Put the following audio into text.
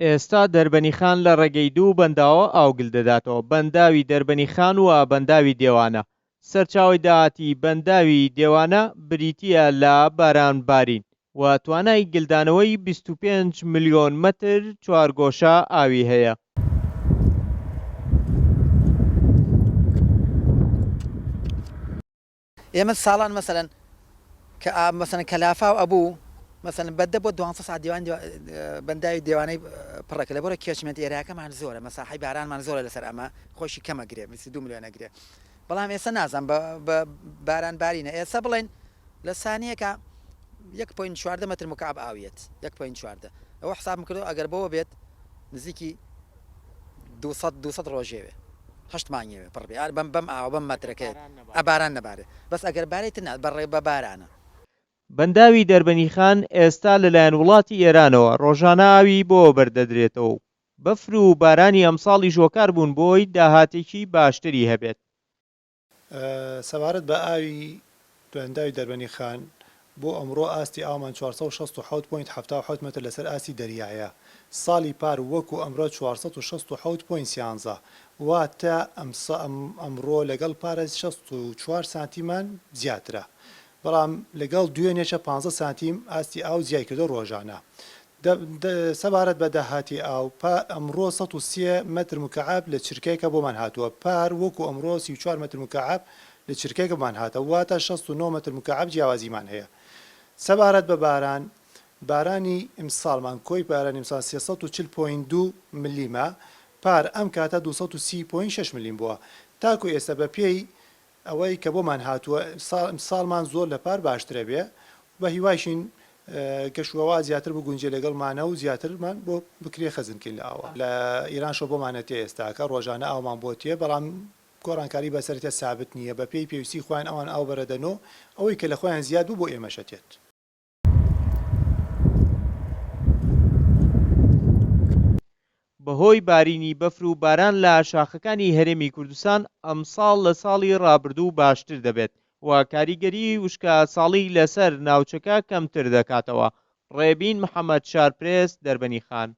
ئێستا دەربەنیخان لە ڕێگەی دوو بەنداوە ئاوگل دەداتەوە: بەنداوی دەربەنیخان و بەنداوی دێوانە. سەرچاوەی داهاتی بەنداوی دێوانە بریتیە لە بارانبارین و توانای گلدانەوەی 25 ملیۆن مەتر چوارگۆشە ئاوی هەیە. ئێمە ساڵان مەسەلەن کە مەسەن کەلافاو ئەبوو مەسەن بەدە بۆ 12 ساعت دیوان بەنداوی دێوانەی پڕەکە لە بۆرە کێشمێت ئێراکەمان زۆرە، مەساحی بارانمان زۆرە لەسەر ئەمە خۆشی کەمەگرێ 22 میلیۆنە گرێ. بەڵام ئێستا نازان بە باران بارینە ئێستا بڵێن لە سانیەکە 1.4 متر مکعب ئاویەت 1.4 ئەوە حساب کردو ئەگەر بەوە بێت نزیکی 200 ڕۆژێوێ 8 مانگێوێ پڕبێ بەم ئاوە بەم مەترەکە ئەباران نەبارێ بەس ئەگەر بارێت نا بەڕێ بە بارانە. بەنداوی دەربەنیخان ئێستا لەلایەن وڵاتی ئێرانەوە ڕۆژانە ئاوی بۆ بەردەدرێتەوە و بەفر و بارانی ئەمساڵی ژۆکار بوون بۆی داهاتێکی باشتری هەبێت. سەبارەت بە ئاوی بەنداوی دەربەنیخان بۆ ئەمڕۆ ئاستی ئاومان 467.7 متر لەسەر ئاسی دەریایە. ساڵی پار وەکو ئەمڕۆ 467.13 واتە ئەمڕۆ لەگەڵ پارە 64 سانتیمان زیاترە، بەڵام لەگەڵ دوێنێکە 15 سانتیم ئاستی ئاو زیای کردو ڕۆژانە. سەبارەت بە داهاتی ئاو ئەمڕۆ 130 متر مکعب لە چرکێکە بۆمان هاتووە، پار وەکو ئەمڕۆ 34 متر مکعب لە چرکێکەمان هاتە، واتە 69 متر مکعب جیاوازیمان هەیە. سەبارەت بە بارانی ئیمساڵمان کۆی بارانی ئیمسال 340.2 ملیمە، پار ئەم کاتە 230.6 ملیم بووە. تاکو ئێستا بە پێی ئەوەی کە بۆمان هاتووە ساڵمان زۆر لە پار باشترە بێ، بە هیواشین گەشتوەوا زیاتر بگونجێ لەگەڵمانە و زیاترمان بۆ بکرێ خەزمکەین لە ئاوە. لە ئیرانشۆ بۆمانەتێ ئێستاکە ڕۆژانە ئاومان بۆ تێ، بەڵام گۆڕانکاری بەسەرتە سابت نییە، بە پێی پێویستی خۆیان ئەوان ئاو بەرەدەنەوە ئەوەی کە لە خۆیان زیاد بوو بۆ ئێمەشەتێت. بەهۆی بارینی بەفر و باران لە شاخەکانی هەرێمی کوردستان ئەمساڵ لە ساڵی ڕابردوو باشتر دەبێت و کاریگەری وشکە ساڵی لەسەر ناوچەکە کەمتر دەکاتەوە. ڕێبین محەممەد شارپرێس، دەربەنیخان.